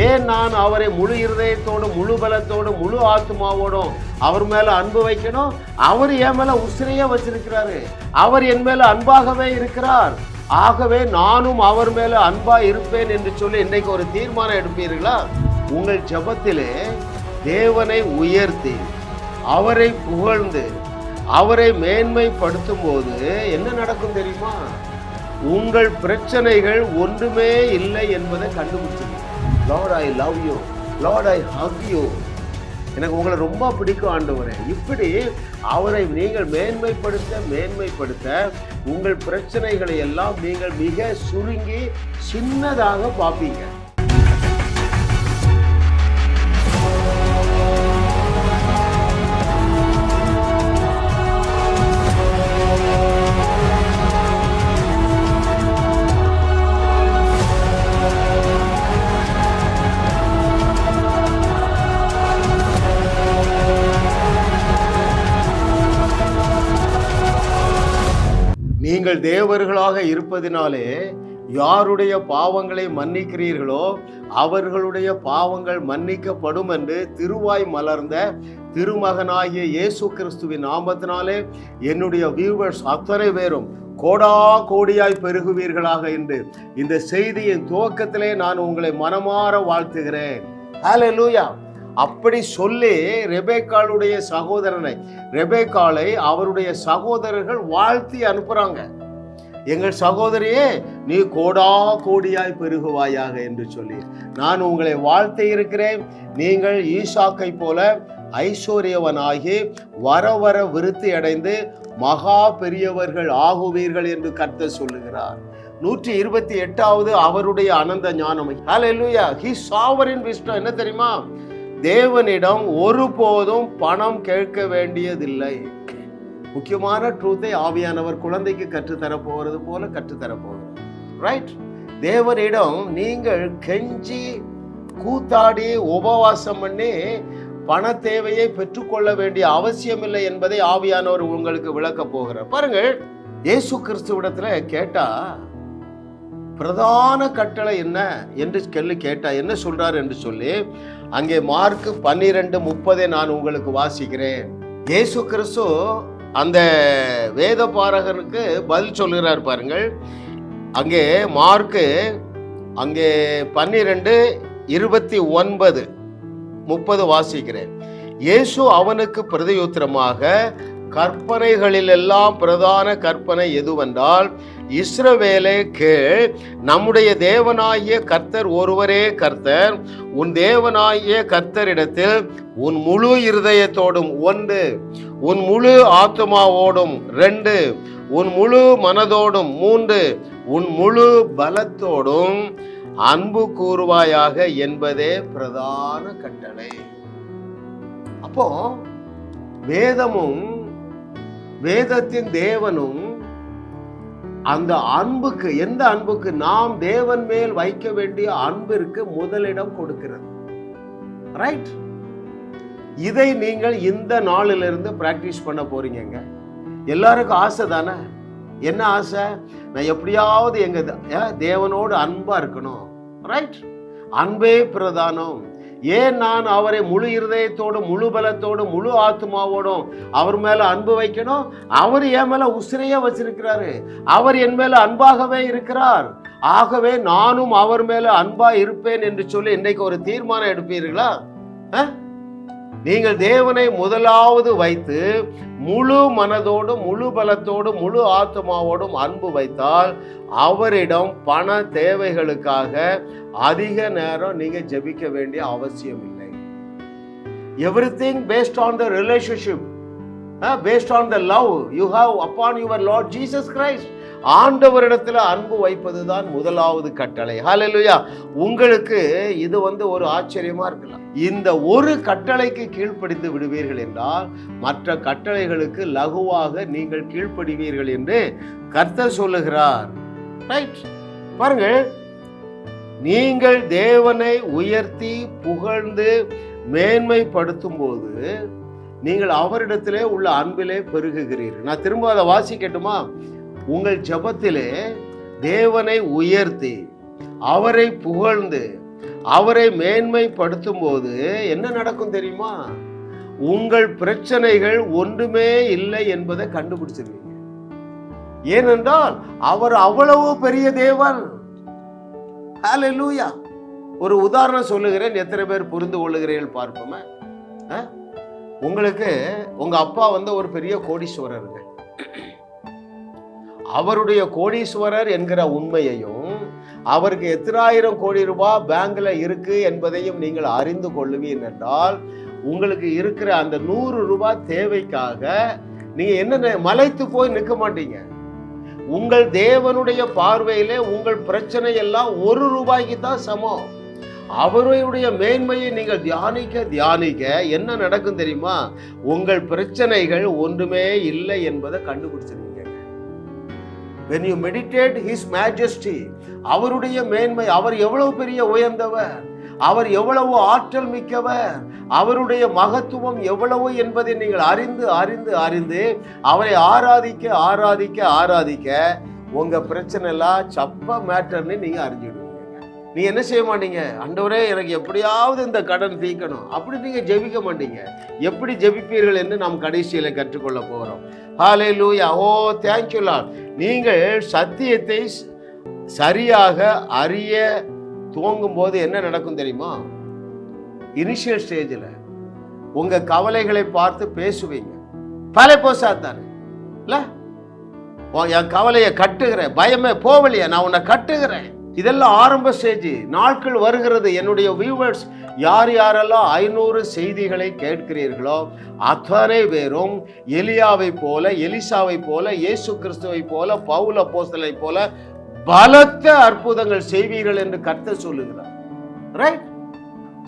ஏன் நான் அவரை முழு இருதயத்தோடு முழு பலத்தோடு முழு ஆத்மாவோடும் அவர் மேல அன்பு வைக்கணும்? அவர் என் மேல உசிரையே வச்சிருக்கிறாரு. அவர் என் மேல அன்பாகவே இருக்கிறார். ஆகவே நானும் அவர் மேல அன்பா இருப்பேன் என்று சொல்லி இன்னைக்கு ஒரு தீர்மானம் எடுப்பீர்களா? உங்கள் ஜெபத்திலே தேவனை உயர்த்தி அவரை புகழ்ந்து அவரை மேன்மைப்படுத்தும் போது என்ன நடக்கும் தெரியுமா? உங்கள் பிரச்சனைகள் ஒன்றுமே இல்லை என்பதை கண்டுபிடிச்சிருக்கீங்க. Lord, I love you. Lord, I hug you. எனக்கு உங்களை ரொம்ப பிடிக்கும் ஆண்டவரே. இப்படி அவரை நீங்கள் மேன்மைப்படுத்த உங்கள் பிரச்சனைகளை எல்லாம் நீங்கள் மிக சுருங்கி சின்னதாக பார்ப்பீங்க. நீங்கள் தேவர்களாக இருப்பதினாலே யாருடைய பாவங்களை மன்னிக்கிறீர்களோ அவர்களுடைய பாவங்கள் மன்னிக்கப்படும் என்று திருவாய் மலர்ந்த திருமகனாகிய இயேசு கிறிஸ்துவின் நாமத்தினாலே என்னுடைய வியூவர்ஸ் அத்தனை பேரும் கோடா கோடியாய் பெருகுவீர்களாக என்று இந்த செய்தியின் துவக்கத்திலே நான் உங்களை மனமாற வாழ்த்துகிறேன். ஹல்லேலூயா. அப்படி சொல்லி ரெபேக்காளுடைய ரெபேக்காளை அவருடைய சகோதரர்கள் வாழ்த்தி அனுப்புறாங்க. எங்கள் சகோதரியே, நீ கோடா கோடியாய் பெருகுவாயாக என்று சொல்லி நான் உங்களை வாழ்த்தி இருக்கிறேன். நீங்கள் ஈசாக்கை போல ஐஸ்வர்யவனாகி வர வர விருத்தி அடைந்து மகா பெரியவர்கள் ஆகுவீர்கள் என்று கர்த்தர் சொல்லுகிறார். 128வது அவருடைய அனந்த ஞானம். ஹல்லேலூயா. His sovereign wisdom என்ன தெரியுமா? தேவனிடம் ஒருபோதும் பணம் கேட்க வேண்டியதில்லை. முக்கியமான ட்ரூத்தை ஆவியானவர் குழந்தைக்கு கற்றுத்தரப்போகிறது போல கற்றுத்தரப்போகிறார். ரைட்? தேவனிடம் நீங்கள் கெஞ்சி கூத்தாடி உபவாசம் பண்ணி பண தேவையை பெற்றுக்கொள்ள வேண்டிய அவசியம் இல்லை என்பதை ஆவியானவர் உங்களுக்கு விளக்க போகிறார். பாருங்கள், இயேசு கிறிஸ்துவிடத்துல கேட்டா பிரதான கட்டளை என்ன என்று கேட்டா என்ன சொல்றார் என்று சொல்லி அங்கே மார்க் 12:30 நான் உங்களுக்கு வாசிக்கிறேன். இயேசு கிறிஸ்து அந்த வேத பாரகனுக்கு பதில் சொல்கிறார். பாருங்கள், அங்கே மார்க் 12:29-30 வாசிக்கிறேன். இயேசு அவனுக்கு பிரதியுத்தரமாக, கற்பனைகளிலெல்லாம் பிரதான கற்பனை எதுவென்றால், இஸ்ரவேலே கேள், நம்முடைய தேவனாகிய கர்த்தர் ஒருவரே கர்த்தர். உன் தேவனாகிய கர்த்தரிடத்தில் உன் முழு இருதயத்தோடும் 1, உன் முழு ஆத்துமாவோடும் 2, உன் முழு மனதோடும் 3, உன் முழு பலத்தோடும் அன்பு கூறுவாயாக என்பதே பிரதான கட்டளை. அப்போ வேதமும் வேதத்தின் தேவனும் அந்த அன்புக்கு, எந்த அன்புக்கு? நாம் தேவன் மேல் வைக்க வேண்டிய அன்பிற்கு முதலிடம் கொடுக்கிறது. ரைட்? இதை நீங்கள் இந்த நாளிலிருந்து பிராக்டிஸ் பண்ண போறீங்க. எல்லாருக்கும் ஆசை தானே? என்ன ஆசை? நான் எப்படியாவது எங்க தேவனோடு அன்பா இருக்கணும். ரைட்? அன்பே பிரதானம். ஏன் நான் அவரை முழு இருதயத்தோடு முழு பலத்தோடு முழு ஆத்மாவோடும் அவர் மேல அன்பு வைக்கணும்? அவர் என் மேல உசிரையே வச்சிருக்கிறாரு. அவர் என் மேல அன்பாகவே இருக்கிறார். ஆகவே நானும் அவர் மேல அன்பா இருப்பேன் என்று சொல்லி இன்னைக்கு ஒரு தீர்மானம் எடுப்பீர்களா? நீங்கள் தேவனை முதலாவது வைத்து முழு மனதோடும் முழு பலத்தோடும் முழு ஆத்மாவோடும் அன்பு வைத்தால் அவரிடம் பண தேவைகளுக்காக அதிக நேரம் நீங்க ஜெபிக்க வேண்டிய அவசியம் இல்லை. Everything based on the relationship, based on the love you have upon your Lord Jesus Christ. ஆண்டவரிடத்துல அன்பு வைப்பதுதான் முதலாவது கட்டளை. ஹல்லேலூயா. உங்களுக்கு இது ஒரு ஆச்சரியமா இருக்கலாம். இந்த ஒரு கட்டளைக்கு கீழ்ப்படிந்து விடுவீர்கள் என்றால் மற்ற கட்டளைகளுக்கு லகுவாக நீங்கள் கீழ்ப்படிவீர்கள் என்று கர்த்தர் சொல்லுகிறார். ரைட்? பாருங்க, நீங்கள் தேவனை உயர்த்தி புகழ்ந்து மேன்மைப்படுத்தும் போது நீங்கள் அவரிடத்திலே உள்ள அன்பிலே பெருகுகிறீர்கள். நான் திரும்ப அதை வாசிக்கட்டுமா? உங்கள் ஜெபத்திலே தேவனை உயர்த்தி அவரை புகழ்ந்து அவரை மேன்மைப்படுத்தும் போது என்ன நடக்கும் தெரியுமா? உங்கள் பிரச்சனைகள் ஒன்றுமே இல்லை என்பதை கண்டுபிடிச்சிருவீங்க. ஏனென்றால் அவர் அவ்வளவு பெரிய தேவன். ஹல்லேலூயா. ஒரு உதாரணம் சொல்லுகிறேன், எத்தனை பேர் புரிந்து கொள்ளுகிறீர்கள் பார்ப்போமே. உங்களுக்கு உங்க அப்பா ஒரு பெரிய கோடீஸ்வரருங்க. அவருடைய கோடீஸ்வரர் என்கிற உண்மையையும் அவருக்கு எத்தனாயிரம் கோடி ரூபாய் பேங்க்ல இருக்கு என்பதையும் நீங்கள் அறிந்து கொள்ளுவீர்கள் என்றால், உங்களுக்கு இருக்கிற அந்த 100 ரூபாய் தேவைக்காக நீங்க என்ன மலைத்து போய் நிற்க மாட்டீங்க. உங்கள் தேவனுடைய பார்வையிலே உங்கள் பிரச்சனை எல்லாம் 1 ரூபாய்க்கு தான் சமம். அவருடைய மேன்மையை நீங்கள் தியானிக்க என்ன நடக்கும் தெரியுமா? உங்கள் பிரச்சனைகள் ஒன்றுமே இல்லை என்பதை கண்டுபிடிச்சிருவீங்க. When you meditate His Majesty, அவருடைய மேன்மை, அவர் எவ்வளவு பெரிய உயர்ந்தவர், அவர் எவ்வளவு ஆற்றல் மிக்கவர், அவருடைய மகத்துவம் எவ்வளவு என்பதை நீங்கள் அறிந்து அவரை ஆராதிக்க உங்க பிரச்சனை எல்லாம் சப்ப மேட்டர்னு நீங்க அறிஞ்சிடுவீங்க. நீ என்ன செய்ய மாட்டீங்க? ஆண்டவரே எனக்கு எப்படியாவது இந்த கடன் தீர்க்கணும் அப்படி நீங்க ஜெபிக்க மாட்டீங்க. எப்படி ஜெபிப்பீர்கள் என்று நாம் கடைசியில கற்றுக்கொள்ள போகிறோம். Hallelujah. Oh thank you Lord. நீங்கள் சத்தியத்தை சரியாக அறிய துவங்கும் போது என்ன நடக்கும் தெரியுமா? இனிஷியல் ஸ்டேஜில் உங்க கவலைகளை பார்த்து பேசுவீங்க. பல போசாத்தானே இல்ல, என் கவலையை கட்டுகிறேன், பயமே போவலையா, நான் உன்னை கட்டுகிறேன். இதெல்லாம் ஆரம்ப ஸ்டேஜ். நாட்கள் வருகிறது, என்னுடைய வியூவர்ஸ் யாரெல்லாம் 500 செய்திகளை கேட்கிறீர்களோ அத்தனை பேரும் எலியாவை போல, எலிசாவை போல, இயேசு கிறிஸ்துவை போல, பவுல் அப்போஸ்தலனை போல பலத்த அற்புதங்கள் செய்வீர்கள் என்று கர்த்தர் சொல்லுகிறார். ரைட்?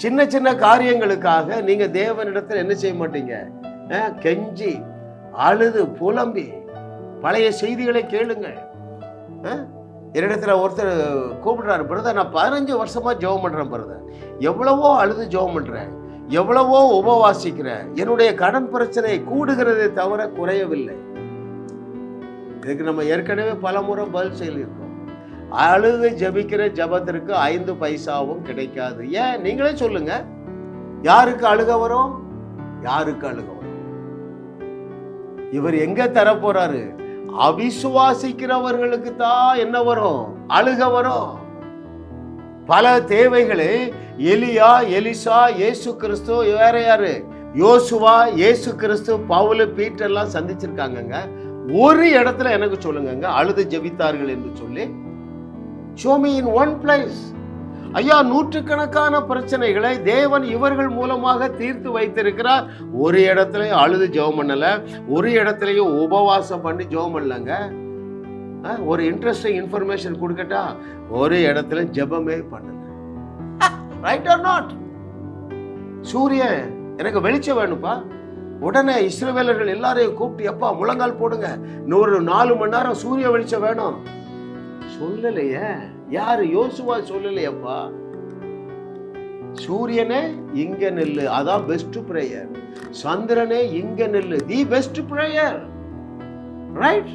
சின்ன சின்ன காரியங்களுக்காக நீங்க தேவனிடத்தில் என்ன செய்ய மாட்டீங்க? கெஞ்சி அழுது புலம்பி பழைய செய்திகளை கேளுங்கள். என்னிடத்துல ஒருத்தர் கூப்பிடுறாரு, பிரதர் நான் 15 வருஷமா ஜெபம் பண்றேன் பிரதர், எவ்வளவோ அழுது ஜெபம் பண்றேன், எவ்வளவோ உபவாசிக்கிறேன், என்னுடைய கடன் பிரச்சனை கூடுகிறதை தவிர குறையவில்லை. இதுக்கு நம்ம ஏற்கனவே பல முறை பதில் சொல்லியிருக்கோம். அழுது ஜபிக்கிற ஜபத்திற்கு 5 பைசாவும் கிடைக்காது. ஏன் நீங்களே சொல்லுங்க, யாருக்கு அழுக வரும்? யாருக்கு அழுக வரும்? இவர் எங்க தர போறாரு? அவிசுவாசிக்கிறவர்களுக்கு தான் என்ன வரும்? அழுக வரும். பல தேவைகளை எலியா, எலிசா, இயேசு கிறிஸ்து, வேற யாரு, யோசுவா, இயேசு கிறிஸ்து, பவுல், பீட்டர் எல்லாம் சந்திச்சிருக்காங்க. ஒரு இடத்துல எனக்கு சொல்லுங்க அழுது ஜெபித்தார்கள் என்று சொல்லி. show me in one place. ஐயா, நூற்றுக்கணக்கான பிரச்சனைகளை தேவன் இவர்கள் மூலமாக தீர்த்து வைத்திருக்கிறார். ஒரு இடத்துலயும் அழுது ஜெபம் பண்ணல, ஒரு இடத்துலயும் உபவாசம் பண்ணி ஜெபம் பண்ணலங்க. ஒரு இன்ட்ரெஸ்டிங் இன்ஃபர்மேஷன் கொடுக்கட்டா, ஒரு இடத்துல ஜெபமே பண்ணல. Right are not? சூரியன் எனக்கு வெளிச்சம் வேணுப்பா, உடனே இஸ்ரவேலர்கள் எல்லாரையும் கூப்பிட்டு, எப்பா முழங்கால் போடுங்க, 4 மணி நேரம் சூரிய வெளிச்சம் வேணும் சொல்லலையே. யாரு? யோசுவா சொல்லலையப்பா. சூரியனே இங்க நெல்லு, அதான் பெஸ்ட் பிரேயர். சந்திரனே இங்க நெல்லு, தி பெஸ்ட் பிரேயர். ரைட்?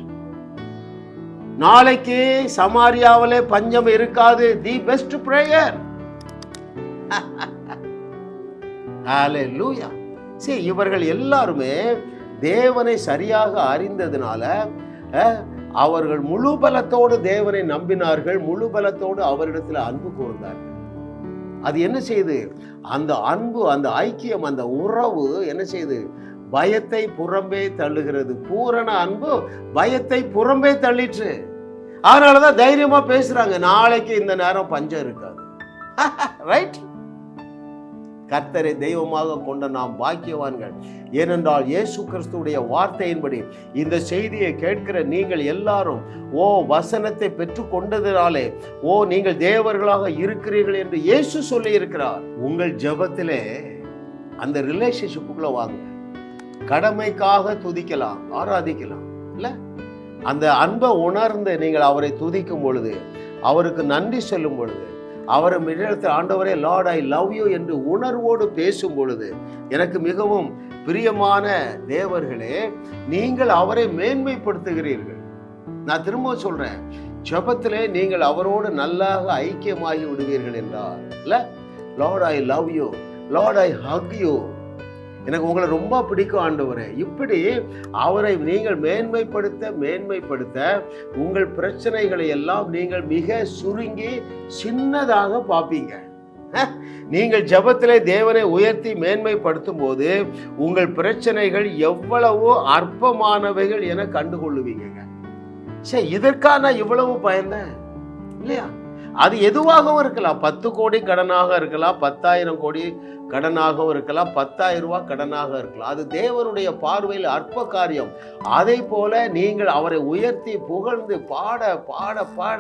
நாளைக்கு சமாரியாவிலே பஞ்சம் இருக்காது, தி பெஸ்ட் பிரேயர். ஹல்லேலூயா. சரி, இவர்கள் எல்லாருமே தேவனை சரியாக அறிந்ததுனால அவர்கள் முழு பலத்தோடு தேவனை நம்பினார்கள், முழு பலத்தோடு அவரிடத்தில் அன்பு கூர்ந்தார்கள். அது என்ன செய்யுது? அந்த அன்பு, அந்த ஐக்கியம், அந்த உறவு என்ன செய்யுது? பயத்தை புறம்பே தள்ளுகிறது. பூரண அன்பு பயத்தை புறம்பே தள்ளிற்று. அதனாலதான் தைரியமா பேசுறாங்க, நாளைக்கு இந்த நேரம் பஞ்சம் இருக்காது. ரைட்? கர்த்தரை தெய்வமாக கொண்ட நாம் பாக்கியவான்கள். ஏனென்றால் இயேசு கிறிஸ்துவுடைய வார்த்தையின்படி இந்த செய்தியை கேட்கிற நீங்கள் எல்லாரும் வசனத்தை பெற்று கொண்டதினாலே நீங்கள் தேவர்களாக இருக்கிறீர்கள் என்று இயேசு சொல்லி இருக்கிறார். உங்கள் ஜெபத்திலே அந்த ரிலேஷன்ஷிப்புக்குள்ள வாங்க. கடமைக்காக துதிக்கலாம், ஆராதிக்கலாம் இல்ல, அந்த அன்பை உணர்ந்து நீங்கள் அவரை துதிக்கும் பொழுது, அவருக்கு நன்றி சொல்லும் பொழுது, அவர் இடத்தில் ஆண்டவரே லார்ட் ஐ லவ் யூ என்று உணர்வோடு பேசும் பொழுது, எனக்கு மிகவும் பிரியமான தேவர்களே, நீங்கள் அவரை மேன்மைப்படுத்துகிறீர்கள். நான் திரும்ப சொல்றேன், ஜெபத்திலே நீங்கள் அவரோடு நல்லாக ஐக்கியமாகி விடுவீர்கள் என்றால் இல்ல, Lord I love you, Lord I Haq you, எனக்கு உங்களை ரொம்ப பிடிக்கும் ஆண்டவரே. இப்படி அவரை நீங்கள் மேன்மைப்படுத்த உங்கள் பிரச்சனைகளை எல்லாம் நீங்கள் மிக சுருங்கி சின்னதாக பார்ப்பீங்க. நீங்கள் ஜெபத்திலே தேவனை உயர்த்தி மேன்மைப்படுத்தும் போது உங்கள் பிரச்சனைகள் எவ்வளவோ அற்பமானவைகள் என கண்டுகொள்ளுவீங்க. சரி, இதற்கான இவ்வளவு பயந்தேன் இல்லையா? அது எதுவாகவும் இருக்கலாம். 10 கோடி கடனாக இருக்கலாம், 10,000 கோடி கடனாகவும் இருக்கலாம், 10,000 ரூபாய் கடனாக இருக்கலாம். அது தேவனுடைய பார்வையில் அற்ப காரியம். அதை போல நீங்கள் அவரை உயர்த்தி புகழ்ந்து பாட பாட பாட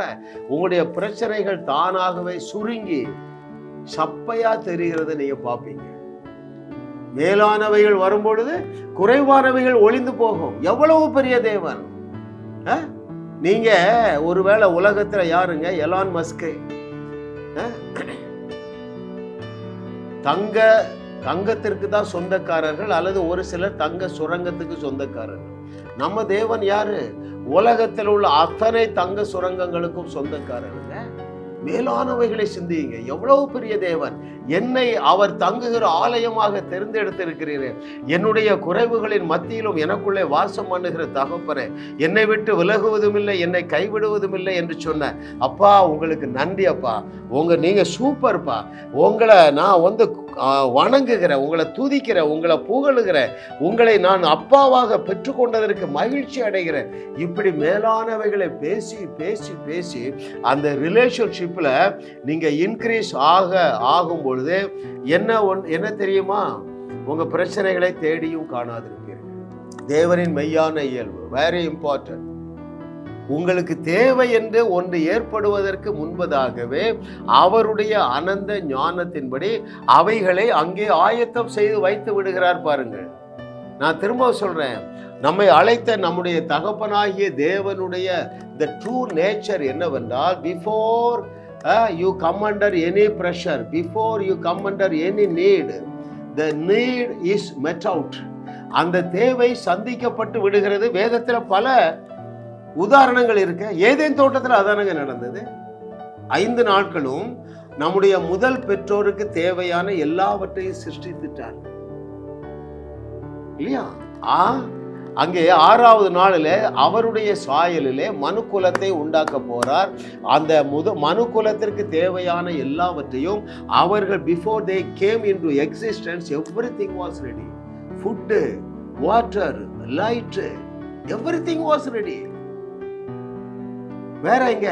உங்களுடைய பிரச்சனைகள் தானாகவே சுருங்கி சப்பையா தெரிகிறத நீங்க பார்ப்பீங்க. மேலானவைகள் வரும்பொழுது குறைவானவைகள் ஒளிந்து போகும். எவ்வளவு பெரிய தேவன்! நீங்க ஒருவேளை உலகத்துல யாருங்க? எலான் மஸ்க் தங்கத்திற்கு தான் சொந்தக்காரர்கள், அல்லது ஒரு சிலர் தங்க சுரங்கத்துக்கு சொந்தக்காரர்கள். நம்ம தேவன் யாரு? உலகத்தில் உள்ள அத்தனை தங்க சுரங்கங்களுக்கும் சொந்தக்காரருங்க. மேலானவைகளை சிந்தியுங்க. எவ்வளவு பெரிய தேவன்! என்னை அவர் தங்குகிற ஆலயமாக தேர்ந்தெடுத்திருக்கிறீர்கள். என்னுடைய குறைவுகளின் மத்தியிலும் எனக்குள்ளே வாசம் பண்ணுகிற தகப்பனே, என்னை விட்டு விலகுவதும் இல்லை, என்னை கைவிடுவதும் இல்லை என்று சொன்ன அப்பா, உங்களுக்கு நன்றி அப்பா. நீங்க சூப்பர்ப்பா. உங்களை நான் வணங்குகிறேன், உங்களை துதிக்கிறேன், உங்களை புகழுகிறேன், உங்களை நான் அப்பாவாக பெற்றுக்கொண்டதற்கு மகிழ்ச்சி அடைகிறேன். இப்படி மேலானவைகளை பேசி பேசி பேசி அந்த ரிலேஷன்ஷிப்ல நீங்க இன்க்ரீஸ் ஆகும் பொழுது என்ன தெரியுமா? உங்க பிரச்சனைகளை தேடியும் காணாதிருப்பீர்கள். தேவனின் மெய்யான இயல்பு வெரி இம்பார்ட்டன்ட். உங்களுக்கு தேவை என்று ஒன்று ஏற்படுவதற்கு முன்பதாகவே அவருடைய அனந்த ஞானத்தின்படி அவைகளை அங்கே ஆயத்தம் செய்து வைத்து விடுகிறார். பாருங்கள், நான் திரும்ப சொல்றேன், நம்மை அழைத்த நம்முடைய தகப்பனாகிய தேவனுடைய the true nature என்னவென்றால், before you come under any pressure, before you come under any need, the need is met out. அந்த தேவை சந்திக்கப்பட்டு விடுகிறது. வேதத்துல பல உதாரணங்கள் இருக்கு. ஏதேன் தோட்டத்தில் அதானங்க நடந்தது. 5 நாட்களும் நம்முடைய முதல் பெற்றோருக்கு தேவையான எல்லாவற்றையும் சிருஷ்டித்துட்டார் இல்லையா? அங்கே 6வது நாளிலே அவருடைய சாயலிலே மனுக்குலத்தை உண்டாக்க போறார். அந்த மனுக்குலத்திற்கு தேவையான எல்லாவற்றையும் அவர்கள் before they came into existence, everything was ready. Food, water, light, everything was ready. வேற எங்க?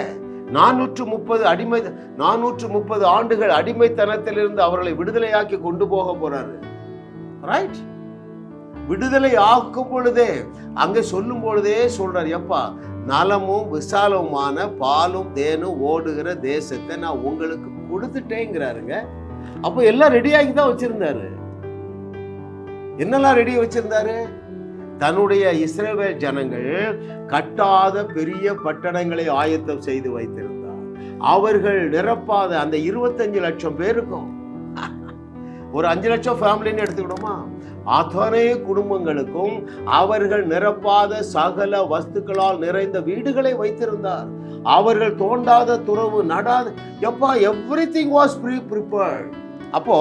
430 ஆண்டுகள் அடிமைத்தனத்திலிருந்து அவர்களை விடுதலையாக்கி கொண்டு போக போறாரு. ரைட்? விடுதலை ஆக்கும் பொழுதே அங்க சொல்லும் பொழுதே சொல்றாரு, எப்பா, நலமும் விசாலமுமான பாலும் தேனும் ஓடுகிற தேசத்தை நான் உங்களுக்கு கொடுத்துட்டேங்கிறாருங்க. அப்போ எல்லாம் ரெடியாகி தான் வச்சிருந்தாரு. என்னெல்லாம் ரெடி வச்சிருந்தாரு? தன்னுடைய இஸ்ரவேல் ஜனங்கள் கட்டாத பெரிய பட்டணங்களை ஆயத்தம் செய்து வைத்திருந்தார். அவர்கள் நிரப்பாத அந்த 25 லட்சம் பேருக்கும், ஒரு 5 லட்சம் ஃபேமிலின்னு எடுத்துக்கிட்டோமா, அத்தனை குடும்பங்களுக்கும் அவர்கள் நிரப்பாத சகல வஸ்துக்களால் நிறைந்த வீடுகளை வைத்திருந்தார். அவர்கள் தோண்டாத துறவு நடாத, எவ்ரிதிங் வாஸ் ப்ரிப்பேர்ட். அப்போ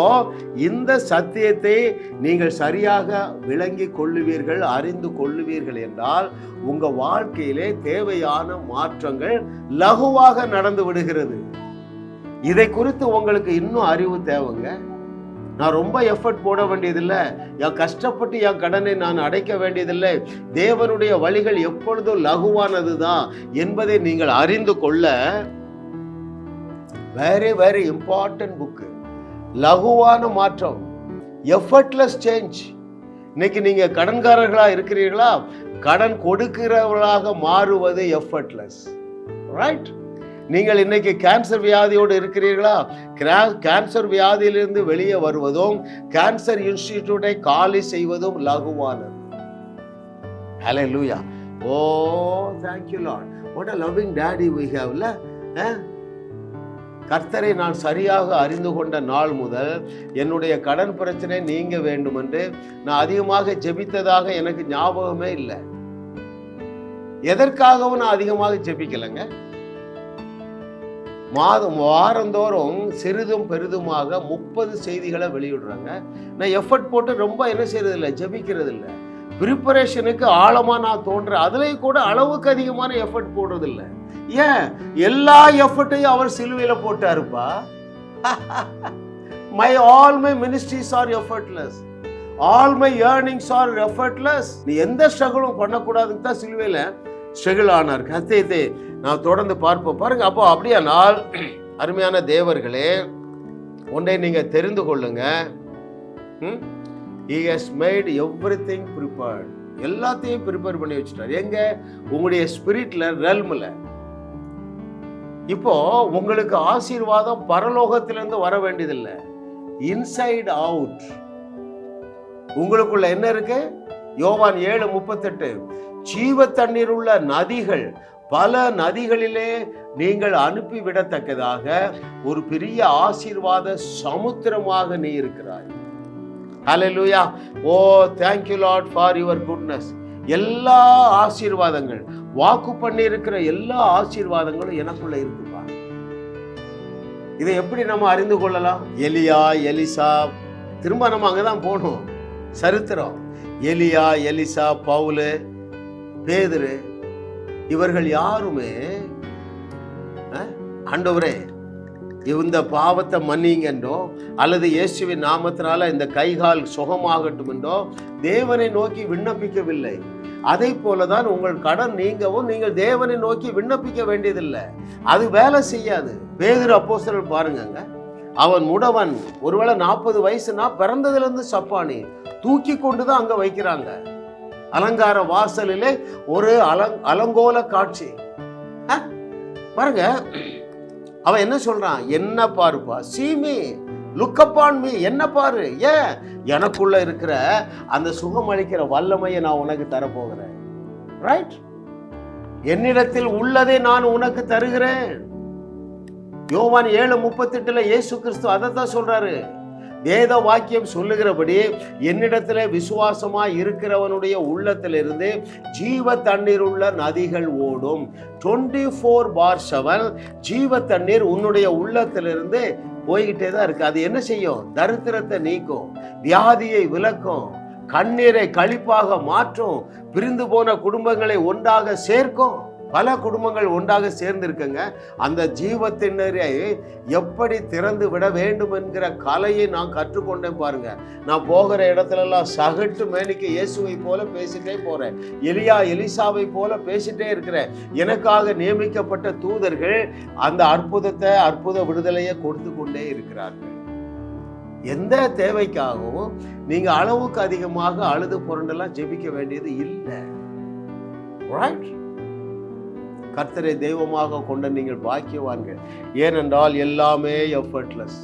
இந்த சத்தியத்தை நீங்கள் சரியாக விளங்கி கொள்ளுவீர்கள், அறிந்து கொள்ளுவீர்கள் என்றால் உங்க வாழ்க்கையிலே தேவையான மாற்றங்கள் லகுவாக நடந்து விடுகிறது. இதை குறித்து உங்களுக்கு இன்னும் அறிவு தேவைங்க. நான் ரொம்ப எஃபர்ட் போட வேண்டியதில்லை, என் கஷ்டப்பட்டு என் கடனை நான் அடைக்க வேண்டியதில்லை. தேவனுடைய வழிகள் எப்பொழுதும் லகுவானது தான் என்பதை நீங்கள் அறிந்து கொள்ள வெரி வெரி இம்பார்ட்டன்ட் புக்கு. லகுவான மாற்றம், எஃபர்ட்லெஸ் சேஞ்ச். இன்னைக்கு நீங்க கடன்காரர்களா இருக்கிறீர்களா? கடன் கொடுக்கிறவர்களாக மாறுவது எஃபர்ட்லெஸ். ரைட்? நீங்கள் இன்னைக்கு கேன்சர் வியாதியோடு இருக்கிறீர்களா? கேன்சர் வியாதியிலிருந்து வெளியே வருவதும் கேன்சர் இன்ஸ்டிடியூட்டை காலி செய்வதும் லகுவானது. ஹல்லேலூயா. ஓ, thank you Lord. What a loving daddy we have. கர்த்தரை நான் சரியாக அறிந்து கொண்ட நாள் முதல் என்னுடைய கடன் பிரச்சனை நீங்க வேண்டும் என்று நான் அதிகமாக ஜெபித்ததாக எனக்கு ஞாபகமே இல்லை. எதற்காகவும் நான் அதிகமாக ஜெபிக்கலைங்க. வாரந்தோறும் சிறிதும் பெரிதுமாக 30 செய்திகளை வெளியிடுறாங்க. நான் எஃபர்ட் போட்டு ரொம்ப என்ன செய்யறது இல்லை, ஜெபிக்கிறது இல்லை. ப்ரிப்பரேஷனுக்கு ஆழமா நான் தோன்றேன், அதுலேயும் கூட அளவுக்கு அதிகமான எஃபர்ட் போடுறது இல்லை. ஏன்? எல்லா எஃபர்ட்டையும் அவர் சிலுவையில போட்டாருப்பா. all my ministries are effortless, all my earnings are effortless. நீ எந்த ஸ்ட்ரகிளும் பண்ணக்கூடாதுன்னு தான் சிலுவையில ஸ்ட்ரகிள் ஆனார். கத்தியத்தை நான் தொடர்ந்து பார்ப்போம் பாருங்க. அப்போ அப்படியானால் அருமையான தேவர்களே, ஒன்றை நீங்க தெரிந்து கொள்ளுங்க. He has made everything prepared. எல்லாத்தையும் ப்ரிப்பேர் பண்ணி வச்சுட்டார். எங்க? உங்களுடைய ஸ்பிரிட்ல, ரெல்ம்ல. இப்போ உங்களுக்கு ஆசீர்வாதம் பரலோகத்திலிருந்து வர வேண்டியதில்லை, இன்சைட் அவுட் உங்களுக்குள்ள என்ன இருக்கு? யோவான் 7:38 ஜீவ தண்ணீர் உள்ள நதிகள், பல நதிகளிலே நீங்கள் அனுப்பிவிடத்தக்கதாக ஒரு பெரிய ஆசீர்வாத சமுத்திரமாக நீ இருக்கிறாய். ஹல்லேலூயா. ஓ thank you Lord for your goodness. எல்லா ஆசீர்வாதங்கள், வாக்கு பண்ணி இருக்கிற எல்லா ஆசீர்வாதங்களும் எனக்குள்ள இருக்குப்பா. இதை எப்படி நம்ம அறிந்து கொள்ளலாம்? எலியா, எலிசா, திரும்ப நம்ம அங்கதான் போகணும். சரித்திரம். எலியா, எலிசா, பவுல், பேதுரு, இவர்கள் யாருமே ஆண்டவரே இந்த பாவத்தை மன்னிங்க என்றோ அல்லது இயேசுவின் நாமத்தினால இந்த கைகால் சுகமாகட்டும் என்றோ தேவனை நோக்கி விண்ணப்பிக்கவில்லை. அதை போலதான் உங்கள் கடன் நீங்கவும் நீங்கள் தேவனை நோக்கி விண்ணப்பிக்க வேண்டியதில்லை. அது வேலை செய்யாது. பேதுரு அப்போஸ்தலர் பாருங்க, அவன் முடவன், ஒருவேளை 40 வயசுனா பிறந்ததுல இருந்து சப்பானி, தூக்கி கொண்டுதான் அங்க வைக்கிறாங்க. அலங்கார வாசலிலே ஒரு அலங்கோல காட்சி பாருங்க. அவன் என்ன சொல்றான்? என்ன பாருப்பா, சீமி, லுக் அப்பான் மீ, என்ன பாரு. ஏன்? எனக்குள்ள இருக்கிற அந்த சுகம் அளிக்கிற வல்லமையை நான் உனக்கு தரப்போகிறேன். ரைட்? என்னிடத்தில் உள்ளதை நான் உனக்கு தருகிறேன். யோவான் 7:38 இயேசு கிறிஸ்து அதைத்தான் சொல்றாரு. வேத வாக்கியம் சொல்லுகிறபடி என்னிடத்துல விசுவாசமா இருக்கிறவனுடைய உள்ளத்திலிருந்து ஜீவ தண்ணீர் உள்ள நதிகள் ஓடும். 24/7 ஜீவ தண்ணீர் உன்னுடைய உள்ளத்திலிருந்து போய்கிட்டே தான் இருக்கு. அது என்ன செய்யும்? தரித்திரத்தை நீக்கும், வியாதியை விலக்கும், கண்ணீரை களிப்பாக மாற்றும், பிரிந்து போன குடும்பங்களை ஒன்றாக சேர்க்கும். பல குடும்பங்கள் ஒன்றாக சேர்ந்து இருக்குங்க. அந்த ஜீவத்தினரை எப்படி திறந்து விட வேண்டும் என்கிற கலையை நான் கற்றுக்கொண்டேன் பாருங்க. நான் போகிற இடத்துலலாம் சகட்டு மேனிக்கு இயேசுவை போல பேசிட்டே போறேன், எலியா எலிசாவை போல பேசிட்டே இருக்கிறேன். எனக்காக நியமிக்கப்பட்ட தூதர்கள் அந்த அற்புத விடுதலையை கொடுத்து கொண்டே இருக்கிறார்கள். எந்த தேவைக்காகவும் நீங்க அளவுக்கு அதிகமாக அழுது புரண்டெல்லாம் ஜெபிக்க வேண்டியது இல்லை. ரைட்? கர்த்தரை தெய்வமாக கொண்ட நீங்கள் பாக்கியவான்கள். ஏனென்றால் எல்லாமே எஃபர்ட்லெஸ்.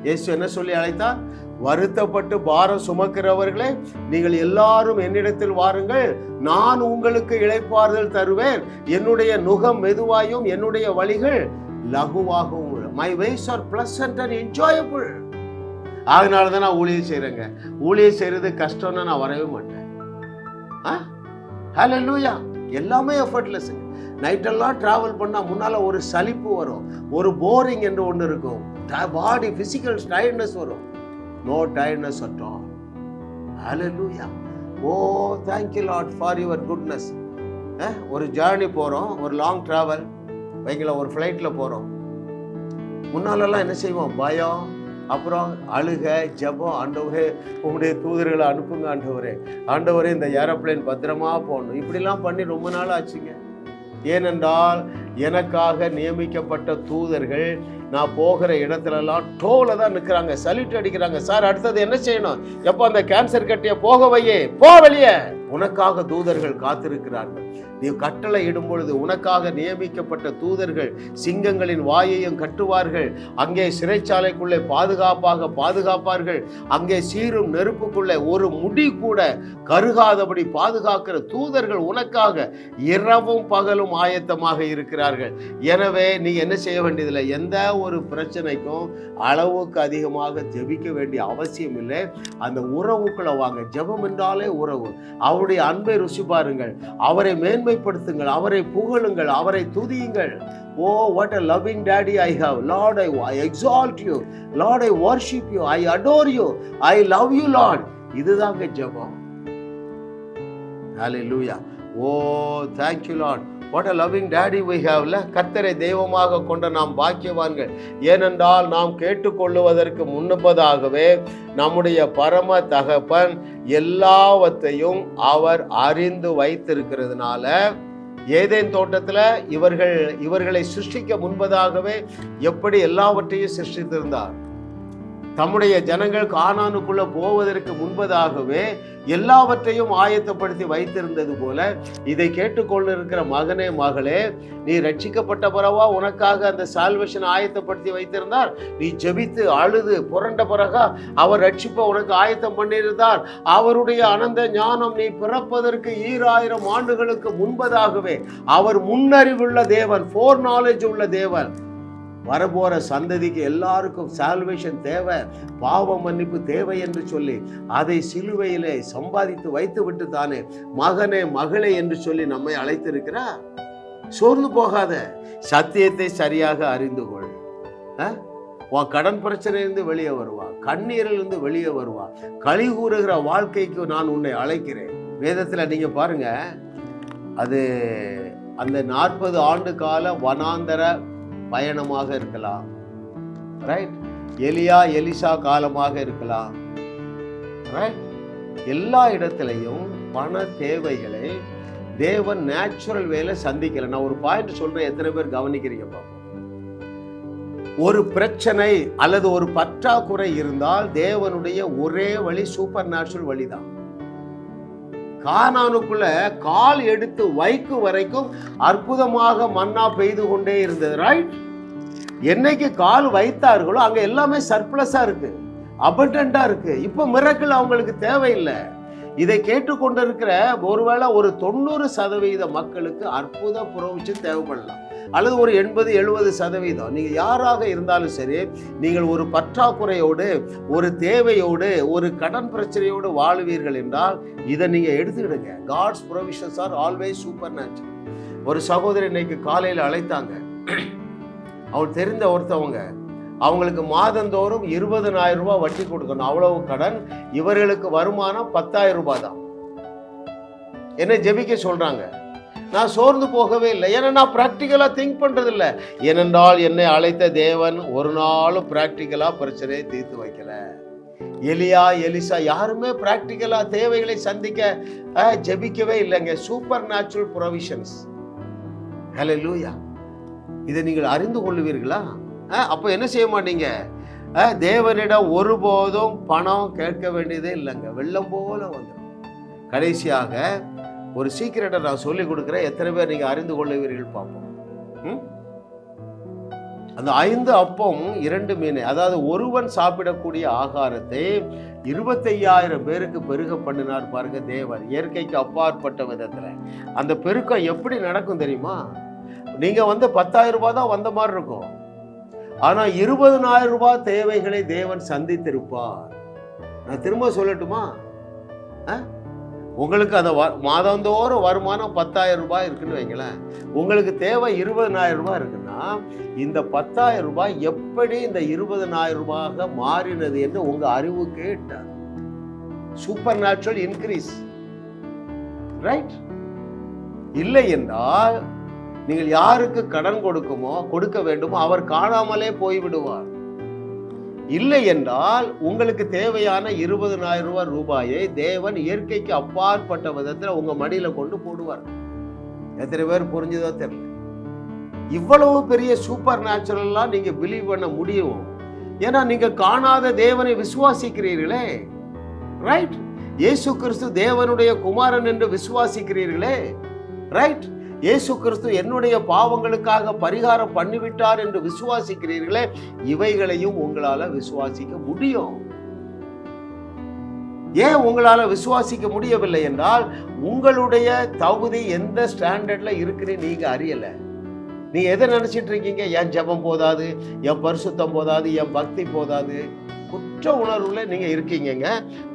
இயேசு என்ன சொல்லி அழைத்தார்? வருத்தப்பட்டு பாரம் சுமக்கிறவர்களே, நீங்கள் எல்லாரும் என்னிடத்தில் வாருங்கள், நான் உங்களுக்கு இளைப்பாறுதல் தருவேன். என்னுடைய நுகம் மெதுவாயும் என்னுடைய வழிகள் லகுவாகவும். My ways are pleasant and enjoyable. அதனால தான் நான் ஊழியம் செய்கிறேங்க. ஊழியம் செய்கிறது கஷ்டம்னா நான் வரவே மாட்டேன். ஹல்லேலூயா. எல்லாமே எஃபர்ட்லெஸ். நைட்டெல்லாம் ட்ராவல் பண்ணால் முன்னால் ஒரு சலிப்பு வரும், ஒரு போரிங் என்று ஒன்று இருக்கும், பாடி ஃபிசிக்கல் டயர்ட்னஸ் வரும். No tiredness at all. Hallelujah. Oh thank you Lord for your goodness. ஒரு ஜேர்னி போகிறோம், ஒரு லாங் ட்ராவல் வைங்கள, ஒரு ஃப்ளைட்டில் போகிறோம். முன்னாலெல்லாம் என்ன செய்வோம்? பயம், அப்புறம் அழுக, ஜெபம். ஆண்டவரே உங்களுடைய தூதர்களை அனுப்புங்க ஆண்டவரே, ஆண்டவரே இந்த ஏரோப்ளேன் பத்திரமா போகணும். இப்படிலாம் பண்ணி ரொம்ப நாள் ஆச்சுங்க. ஏனென்றால் எனக்காக நியமிக்கப்பட்ட தூதர்கள் நான் போகிற இடத்துலலாம் டோல தான் நிற்கிறாங்க, சல்யூட் அடிக்கிறாங்க. சார் அடுத்தது என்ன செய்யணும்? எப்போ அந்த கேன்சர் கட்டிய போக வையே, போ வெளியே. உனக்காக தூதர்கள் காத்திருக்கிறார்கள். நீ கட்டளை இடும் பொழுது உனக்காக நியமிக்கப்பட்ட தூதர்கள் சிங்கங்களின் வாயையும் கட்டுவார்கள். அங்கே சிறைச்சாலைக்குள்ளே பாதுகாப்பார்கள். அங்கே சீரும் நெருப்புக்குள்ளே ஒரு முடி கூட கருகாதபடி பாதுகாக்கிற தூதர்கள் உனக்காக இரவும் பகலும் ஆயத்தமாக இருக்கிறார்கள். எனவே நீ என்ன செய்ய வேண்டியதில்லை, எந்த ஒரு பிரச்சனைக்கும் அளவுக்கு அதிகமாக ஜெபிக்க வேண்டிய அவசியம் இல்லை. அந்த உறவுக்குள்ள வாங்க. ஜெபம் என்றாலே உறவு. அவருடைய அவருடைய அன்பை ருசி பாருங்கள், அவரை மேன்மைப்படுத்துங்கள், அவரை புகழுங்கள், அவரை துதியுங்கள். Oh, what a loving daddy I have. Lord, I exalt you. Lord, I worship you. I adore you. I love you, Lord. இதுதாங்க ஜெபம். Hallelujah. Oh, thank you, Lord. What a loving daddy we have. கர்த்தரை தெய்வமாக கொண்ட நாம் பாக்கியவான்கள். ஏனென்றால் நாம் கேட்டுக்கொள்ளுவதற்கு முன்பதாகவே நம்முடைய பரம தகப்பன் எல்லாவற்றையும் அவர் அறிந்து வைத்திருக்கிறதுனால, ஏதேன் தோட்டத்தில் இவர்களை சிருஷ்டிக்க முன்பதாகவே எப்படி எல்லாவற்றையும் சிருஷ்டித்திருந்தார், தம்முடைய ஜனங்கள் கானானுக்குள்ள போவதற்கு முன்பதாகவே எல்லாவற்றையும் ஆயத்தப்படுத்தி வைத்திருந்தது போல, இதை கேட்டுக்கொண்டிருக்கிற மகனே மகளே, நீ ரட்சிக்கப்பட்ட பிறவா உனக்காக அந்த சால்வேஷன் ஆயத்தப்படுத்தி வைத்திருந்தார். நீ ஜெபித்து அழுது புரண்ட பிறகா அவர் ரட்சிப்பை உனக்கு ஆயத்தம் பண்ணியிருந்தார். அவருடைய அனந்த ஞானம் நீ பிறப்பதற்கு 2000 ஆண்டுகளுக்கு முன்பதாகவே அவர் முன்னறிவுள்ள தேவன், ஃபோர் நாலேஜ் உள்ள தேவன். வரப்போற சந்ததிக்கு எல்லாருக்கும் சால்வேஷன் தேவை, பாவ மன்னிப்பு தேவை என்று சொல்லி அதை சிலுவையிலே சம்பாதித்து வைத்து விட்டு தானே மகனே மகளே என்று சொல்லி நம்மை அழைத்திருக்கிறார். சோர்ந்து போகாத, சத்தியத்தை சரியாக அறிந்து கொள். உன் கடன் பிரச்சனையிலிருந்து வெளியே வருவா, கண்ணீரிலிருந்து வெளியே வருவா, களி கூறுகிற வாழ்க்கைக்கு நான் உன்னை அழைக்கிறேன். வேதத்தில் நீங்க பாருங்க, அது அந்த 40 ஆண்டு கால வனாந்தர பயணமாக இருக்கலாம், ரைட்? எலிசா காலமாக இருக்கலாம், ரைட்? எல்லா இடத்திலையும் பண தேவைகளை தேவன் நேச்சுரல் வேலை சந்திக்கல. நான் ஒரு பாயிண்ட் சொல்றேன், எத்தனை பேர் கவனிக்கிறீங்க பாப்போம். ஒரு பிரச்சனை அல்லது ஒரு பற்றாக்குறை இருந்தால் தேவனுடைய ஒரே வழி சூப்பர் நேச்சுரல் வழிதான். கானானுக்குள்ள கால் எடுத்து வைக்கும் வரைக்கும் அற்புதமாக மன்னா பெய்து கொண்டே இருந்தது, ரைட்? என்னைக்கு கால் வைத்தார்களோ அங்க எல்லாமே சர்ப்ளஸா இருக்கு, அபண்டன்டா இருக்கு. இப்ப மிரக்கிள் அவங்களுக்கு தேவையில்லை. இதை கேட்டுக்கொண்டிருக்கிற ஒருவேளை ஒரு 90% மக்களுக்கு அற்புத புரோவிஷன் தேவைப்படலாம், அல்லது ஒரு 80-70%. நீங்க யாராக இருந்தாலும் சரி, நீங்கள் ஒரு பற்றாக்குறையோடு, ஒரு தேவையோடு, ஒரு கடன் பிரச்சனையோடு வாழுவீர்கள் என்றால் இதை நீங்க எடுத்துக்கிடுங்க. God's provisions are always supernatural. ஒரு சகோதரி இன்னைக்கு காலையில் அழைத்தாங்க. அவள் தெரிந்த ஒருத்தவங்க, அவங்களுக்கு மாதந்தோறும் 20,000 ரூபாய் வட்டி கொடுக்கணும், அவ்வளவு கடன். இவர்களுக்கு வருமானம் 10,000 ரூபாய் தான். என்ன ஜெபிக்க சொல்றாங்க. நான் சோர்ந்து போகவே இல்லை, ஏன்னா நான் பிராக்டிக்கலா திங்க் பண்றது இல்லை. ஏனென்றால் என்னை அழைத்த தேவன் ஒரு நாளும் பிராக்டிக்கலா பிரச்சனையை தீர்த்து வைக்கல. எலிசா யாருமே பிராக்டிக்கலா தேவைகளை சந்திக்க ஜெபிக்கவே இல்லைங்க. Supernatural provisions. ஹல்லேலூயா. இதை நீங்கள் அறிந்து கொள்ளுவீர்களா? அப்போ என்ன செய்ய மாட்டீங்க? தேவனிடம் ஒருபோதும் பணம் கேட்க வேண்டியதே இல்லைங்க, வெள்ளம் போல வந்துடும். கடைசியாக ஒரு சீக்கிரட்டை நான் சொல்லிக் கொடுக்குறேன், எத்தனை பேர் நீங்க அறிந்து கொள்ளுவீர்கள் பார்ப்போம். அந்த 5 அப்பம் 2 மீன், அதாவது ஒருவன் சாப்பிடக்கூடிய ஆகாரத்தை 25,000 பேருக்கு பெருக பண்ணினார் பாருங்க தேவன், இயற்கைக்கு அப்பாற்பட்ட விதத்துல. அந்த பெருக்கம் எப்படி நடக்கும் தெரியுமா? நீங்க 10,000 ரூபாய் தான் வந்த மாதிரி இருக்கும், ஆனா 20,000 ரூபாய் தேவைகளை தேவன் சந்தித்திருப்பார். நான் திரும்ப சொல்லட்டுமா? உங்களுக்கு அந்த மாதந்தோறும் வருமானம் 10,000 ரூபாய் இருக்குன்னு வைங்களேன், உங்களுக்கு தேவை 20,000 ரூபாய் இருக்குன்னா, இந்த 10,000 ரூபாய் எப்படி இந்த 20,000 ரூபாயாக மாறினது என்று உங்க அறிவு கேட்டார். Super natural increase, right? இல்லை என்றால் நீங்கள் யாருக்கு கடன் கொடுக்க வேண்டுமோ அவர் காணாமலே போய்விடுவார். இல்லை என்றால் உங்களுக்கு தேவையான 20,000 ரூபாயை தேவன் இயற்கைக்கு அப்பாற்பட்ட விதத்தில் உங்க மடியில கொண்டு போடுவார். எத்தனை பேர் புரிஞ்சுதோ தெரியல. இவ்வளவு பெரிய சூப்பர் நேச்சுரல்லாம் நீங்க பிலீவ் பண்ண முடியும், ஏன்னா நீங்க காணாத தேவனை விசுவாசிக்கிறீர்களே, ரைட்? இயேசு கிறிஸ்து தேவனுடைய குமாரன் என்று விசுவாசிக்கிறீர்களே, ரைட்? இயேசு கிறிஸ்து என்னுடைய பாவங்களுக்காக பரிகாரம் பண்ணிவிட்டார் என்று விசுவாசிக்கிறீர்களே, இவைகளையும் உங்களால விசுவாசிக்க முடியும். ஏன் உங்களால விசுவாசிக்க முடியவில்லை என்றால், உங்களுடைய தகுதி எந்த ஸ்டாண்டர்ட்ல இருக்குன்னு நீங்க அறியல. நீங்க எதை நினைச்சிட்டு இருக்கீங்க? என் ஜெபம் போதாது, என் பரிசுத்தம் போதாது, என் பக்தி போதாது. குற்ற உணர்வுல நீங்க இருக்கீங்க.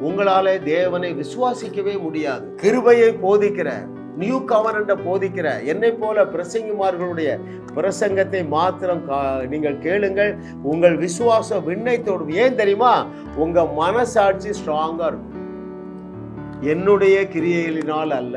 உங்களால தேவனை விசுவாசிக்கவே முடியாது. கிருபையை போதிக்கிற, நியூ கவர்னண்ட போதிக்கிற என்னை போல பிரசங்கிமார்களுடைய பிரசங்கத்தை மாத்திரம் நீங்கள் கேளுங்கள். உங்கள் விசுவாச விண்ணை தொடும். ஏன் தெரியுமா? உங்க மனசாட்சி ஸ்ட்ராங்கா இருக்கும். என்னுடைய கிரியைகளினால் அல்ல,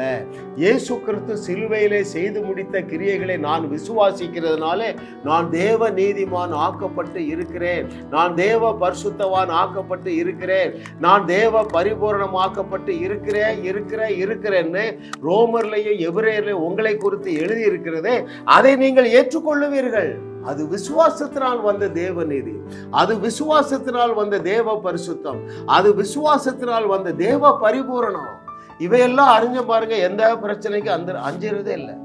இயேசு கிறிஸ்து சிலுவையிலே செய்து முடித்த கிரியைகளை நான் விசுவாசிக்கிறதுனாலே நான் தேவ நீதிமான் ஆக்கப்பட்டு இருக்கிறேன், நான் தேவ பரிசுத்தவான் ஆக்கப்பட்டு இருக்கிறேன், நான் தேவ பரிபூரணம் ஆக்கப்பட்டு இருக்கிறேன்னு ரோமர்லையும் எபிரேயர்லையும் உங்களை குறித்து எழுதி இருக்கிறதே, அதை நீங்கள் ஏற்றுக்கொள்ளுவீர்கள். அது விசுவாசத்தினால் வந்த தேவ நீதி, அது விசுவாசத்தினால் வந்த தேவ பரிசுத்தம், அது விசுவாசத்தினால் வந்த தேவ பரிபூரணம். இவையெல்லாம் அறிஞ்ச பாருங்க, எந்த பிரச்சனைக்கு அந்த அஞ்சுறதே இல்லை.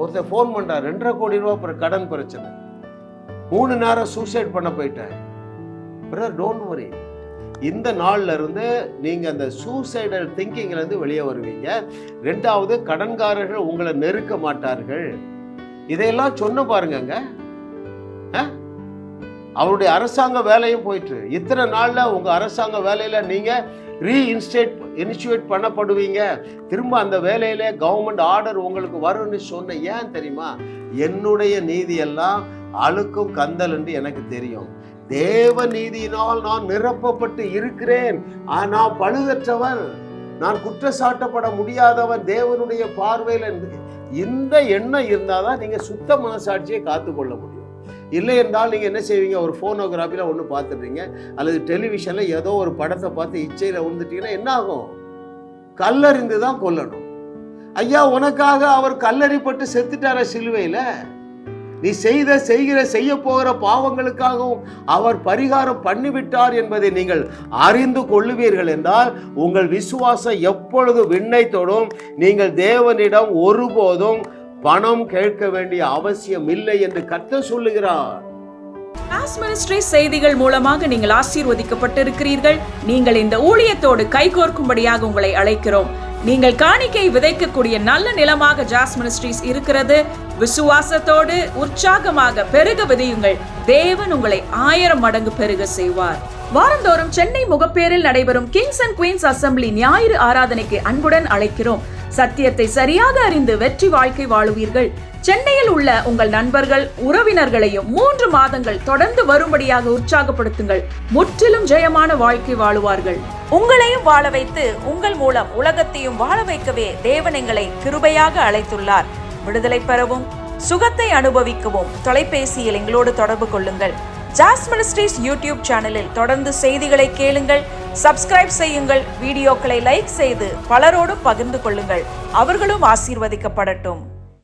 ஒருத்தர் போன் பண்றார், 2.5 கோடி ரூபாய் கடன் பிரச்சனை, 3 நேரம் சூசைட் பண்ண போயிட்டேன். Brother, don't worry. இந்த நாள்ல இருந்து நீங்க அந்த சூசைடல் திங்கிங்ல இருந்து வெளியே வருவீங்க. 2வது, கடன்காரர்கள் உங்களை நெருக்க மாட்டார்கள். இதையெல்லாம் சொன்ன பாருங்க. அவருடைய அரசாங்க வேலையும் போயிட்டு இத்தனை நாள்ல உங்க அரசாங்க வேலையில நீங்க இனிஷியேட் பண்ணப்படுவீங்க. திரும்ப அந்த வேலையில கவர்மெண்ட் ஆர்டர் உங்களுக்கு வரும்னு சொன்ன. ஏன் தெரியுமா? என்னுடைய நீதி எல்லாம் அழுக்கும் கந்தல் என்று எனக்கு தெரியும். தேவ நீதியினால் நான் நிரப்பப்பட்டு இருக்கிறேன். நான் பழுதற்றவன், நான் குற்றச்சாட்டப்பட முடியாதவன் தேவனுடைய பார்வையில். இந்த எண்ணம் இருந்தாதான் நீங்க சுத்த மனசாட்சியை காத்துக்கொள்ள முடியும். இல்லை என்றால் நீங்க என்ன செய்வீங்க? ஒரு போனோகிராஃபில ஒன்று பார்த்துடுறீங்க, அல்லது டெலிவிஷன்ல ஏதோ ஒரு படத்தை பார்த்து இச்சையில விழுந்துட்டீங்கன்னா என்ன ஆகும்? கல்லறிந்து தான் கொல்லணும். ஐயா, உனக்காக அவர் கல்லறிப்பட்டு செத்துட்டார சிலுவையில. நீ செய்ய போகிற பாவங்களுக்காகவும் அவர் பரிகாரம் பண்ணிவிட்டார் என்பதை நீங்கள் அறிந்து கொள்ளுவீர்கள் என்றால் உங்கள் விசுவாசம் எப்பொழுது விண்ணை தொடும். நீங்கள் தேவனிடம் ஒருபோதும் பணம் கேட்க வேண்டிய அவசியம் இல்லை என்று கர்த்தர் சொல்லுகிறார். ஜாஸ் மினிஸ்ட்ரி செய்திகள் மூலமாக நீங்கள் ஆசீர்வதிக்கப்பட்டிருக்கிறீர்கள். நீங்கள் இந்த ஊழியத்தோடு கைகோர்க்கும்படியாக உங்களை அழைக்கிறோம். நீங்கள் காணிக்கை விதைக்கக்கூடிய நல்ல நிலமாக ஜாஸ் மினிஸ்ட்ரீஸ் இருக்கிறது. விசுவாசத்தோடு உற்சாகமாக பெருக விதையுங்கள். தேவன் உங்களை 1000 மடங்கு பெருக செய்வார். வாரந்தோறும் சென்னை முகப்பேரில் நடைபெறும் கிங்ஸ் அண்ட் குயின்ஸ் அசம்பிளி ஞாயிறு ஆராதனைக்கு அன்புடன் அழைக்கிறோம். சத்தியத்தை சரியாக அறிந்து வெற்றி வாழ்க்கை வாழுவீர்கள். சென்னையில் உள்ள உங்கள் நண்பர்கள், உறவினர்களையும் 3 மாதங்கள் தொடர்ந்து வரும்படியாக உற்சாகப்படுத்துங்கள். முற்றிலும் ஜெயமான வாழ்க்கை வாழுவார்கள். உங்களையும் வாழ வைத்து உங்கள் மூலம் உலகத்தையும் வாழ வைக்கவே தேவன் எங்களை கிருபையாக அழைத்துள்ளார். விடுதலை பெறவும் சுகத்தை அனுபவிக்கவும் தொலைபேசியில் எங்களோடு தொடர்பு கொள்ளுங்கள். ஜாஸ் மினிஸ்ட்ரீஸ் யூடியூப் சேனலில் தொடர்ந்து செய்திகளை கேளுங்கள். சப்ஸ்கிரைப் செய்யுங்கள். வீடியோக்களை லைக் செய்து பலரோடு பகிர்ந்து கொள்ளுங்கள். அவர்களும் ஆசீர்வதிக்கப்படட்டும்.